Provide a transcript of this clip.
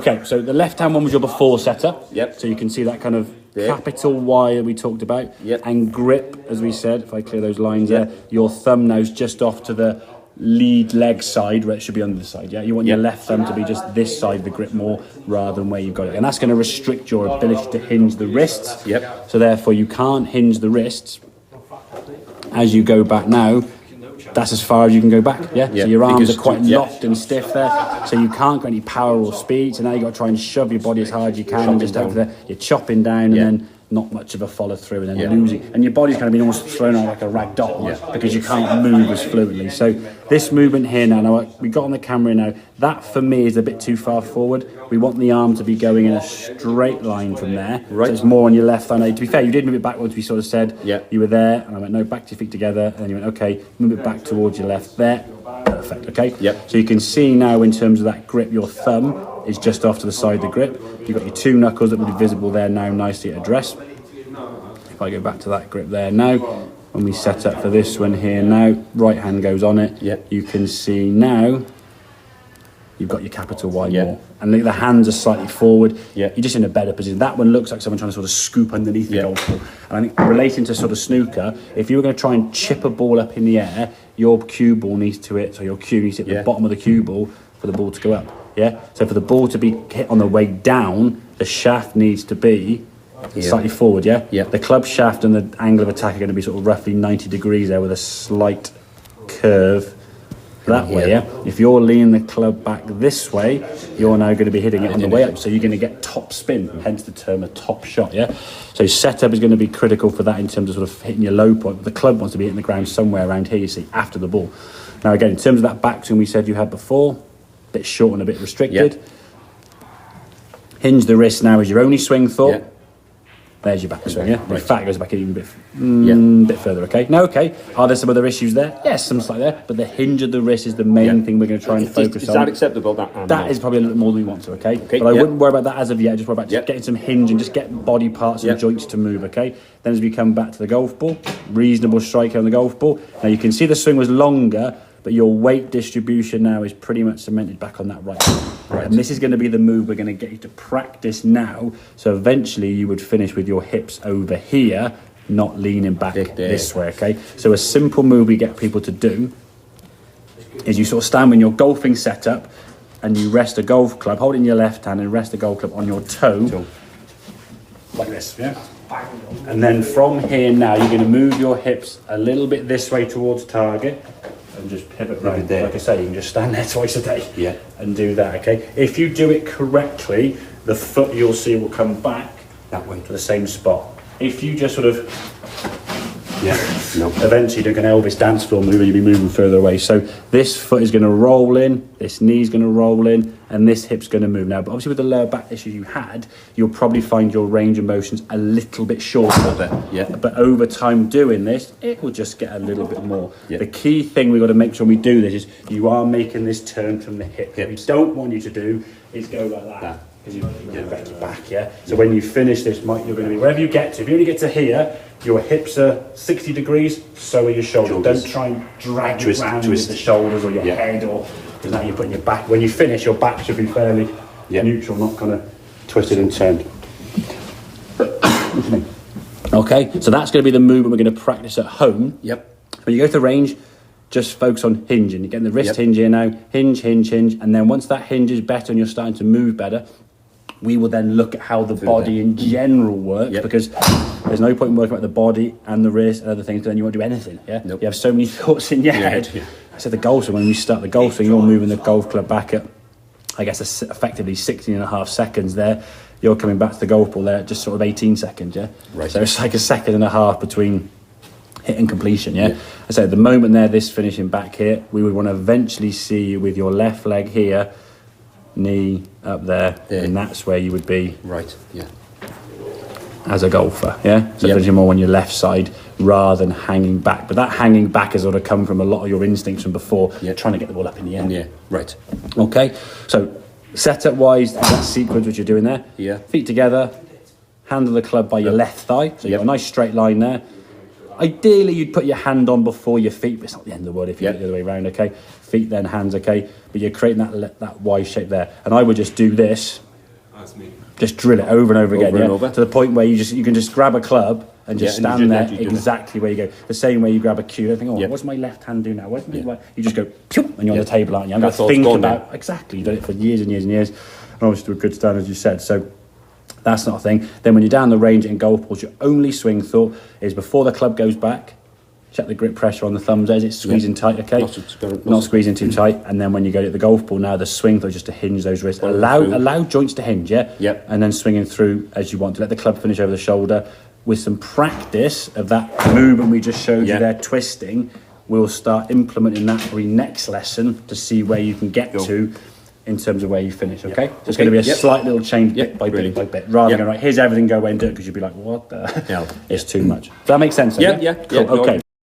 Okay, so the left-hand one was your before setup. Yep. So you can see that kind of capital Y that we talked about. Yep. And grip, as we said, if I clear those lines there, your thumb now's just off to the lead leg side where it should be under the side. Yeah, you want your left thumb to be just this side of the grip more rather than where you've got it. And that's going to restrict your ability to hinge the wrists. Yep. So therefore you can't hinge the wrists as you go back now. That's as far as you can go back, yeah? So your arms are quite locked and stiff there, so you can't get any power or speed, so now you've got to try and shove your body as hard as you can, and just over there, you're chopping down and then not much of a follow through and then losing. And your body's kind of been almost thrown out like a rag doll because you can't move as fluently. So this movement here now we got on the camera now, that for me is a bit too far forward. We want the arm to be going in a straight line from there. Right. So it's more on your left thigh. Now, to be fair, you did move it backwards, we sort of said. You were there, and I went, no, back to your feet together. And then you went, okay, move it back towards your left there. Perfect, okay? So you can see now in terms of that grip, your thumb is just off to the side of the grip. You've got your two knuckles that will be visible there now, nicely at address. If I go back to that grip there now, when we set up for this one here now, right hand goes on it. You can see now you've got your capital Y more. And the hands are slightly forward. You're just in a better position. That one looks like someone trying to sort of scoop underneath the golf ball. And I think relating to sort of snooker, if you were going to try and chip a ball up in the air, your cue ball needs to hit, so your cue needs to hit the bottom of the cue ball for the ball to go up. So for the ball to be hit on the way down, the shaft needs to be slightly forward, the club shaft and the angle of attack are going to be sort of roughly 90 degrees there with a slight curve that way, If you're leaning the club back this way, you're now going to be hitting it on the way up, so you're going to get top spin, hence the term a top shot, So setup is going to be critical for that in terms of sort of hitting your low point. The club wants to be hitting the ground somewhere around here, you see, after the ball. Now again, in terms of that backswing we said you had before, a bit short and a bit restricted. Hinge the wrist now is your only swing thought. There's your backswing, In fact, it goes back even a bit further, okay? Now, okay, are there some other issues there? Yes, some slightly there, but the hinge of the wrist is the main thing we're going to try and focus on. Is that acceptable? That is probably a little more than we want to, okay? But I wouldn't worry about that as of yet, just worry about just getting some hinge and just getting body parts and joints to move, okay? Then as we come back to the golf ball, reasonable strike on the golf ball. Now you can see the swing was longer, but your weight distribution now is pretty much cemented back on that right. And this is going to be the move we're going to get you to practice now. So eventually you would finish with your hips over here, not leaning back this way, okay? So a simple move we get people to do is you sort of stand in your golfing setup and you rest a golf club, hold it in your left hand and rest the golf club on your toe, like this, And then from here now, you're going to move your hips a little bit this way towards target. And just pivot round there. Like I say, you can just stand there twice a day and do that, okay? If you do it correctly, the foot you'll see will come back that way to the same spot. If you just sort of eventually do an Elvis dance floor move, you'll be moving further away. So this foot is going to roll in, this knee's going to roll in, and this hip's going to move now. But obviously with the lower back issue you had, you'll probably find your range of motions a little bit shorter. But over time doing this, it will just get a little bit more. The key thing we've got to make sure we do this is you are making this turn from the hip. What we don't want you to do is go like that. Because you're back to back, So when you finish this, you're going to be, wherever you get to, if you only get to here, your hips are 60 degrees, so are your shoulders. Don't try and drag it around with the shoulders or your head, or because now you're putting your back. When you finish, your back should be fairly neutral, not kind of twisted and turned. Okay, so that's going to be the movement we're going to practice at home. When you go to the range, just focus on hinging. You're getting the wrist hinge here now, hinge, and then once that hinge is better and you're starting to move better, we will then look at how the body in general works, because there's no point in working about the body and the wrist and other things, then you won't do anything, You have so many thoughts in your head. I said the golf swing, when you start the golf swing, you're moving the golf club back at, I guess, effectively 16 and a half seconds there. You're coming back to the golf ball there at just sort of 18 seconds, So it's like a second and a half between hit and completion, I said the moment there, this finishing back here, we would want to eventually see you with your left leg here, knee up there, and that's where you would be as a golfer, so finishing more on your left side rather than hanging back. But that hanging back has sort of come from a lot of your instincts from before, trying to get the ball up in the air. Okay, so setup wise, that sequence which you're doing there, feet together, handle the club by your left thigh, so you've got a nice straight line there. Ideally, you'd put your hand on before your feet, but it's not the end of the world if you do it the other way around, okay? Feet, then hands, okay? But you're creating that Y shape there. And I would just do this just drill it over and over again, and over. to the point where you can just grab a club and just stand there exactly where you go. The same way you grab a cue. I think, what's my left hand do now? What's my right? You just go, pew, and you're on the table, aren't you? I'm going to think about exactly. You've done it for years and years and years, and obviously to a good standard, as you said. So that's not a thing. Then when you're down the range in golf balls, your only swing thought is before the club goes back, check the grip pressure on the thumbs. Is it squeezing tight? Okay, not squeezing too tight. And then when you go to the golf ball, now the swing thought just to hinge those wrists. Allow joints to hinge, and then swinging through as you want to. Let the club finish over the shoulder. With some practice of that movement we just showed you there, twisting, we'll start implementing that for your next lesson to see where you can get to in terms of where you finish, okay? So it's going to be a slight little change bit by bit by bit, rather than, right, here's everything, go away and do it, because you'd be like, what the hell? It's too much. Does that make sense? Yeah. Cool. Okay.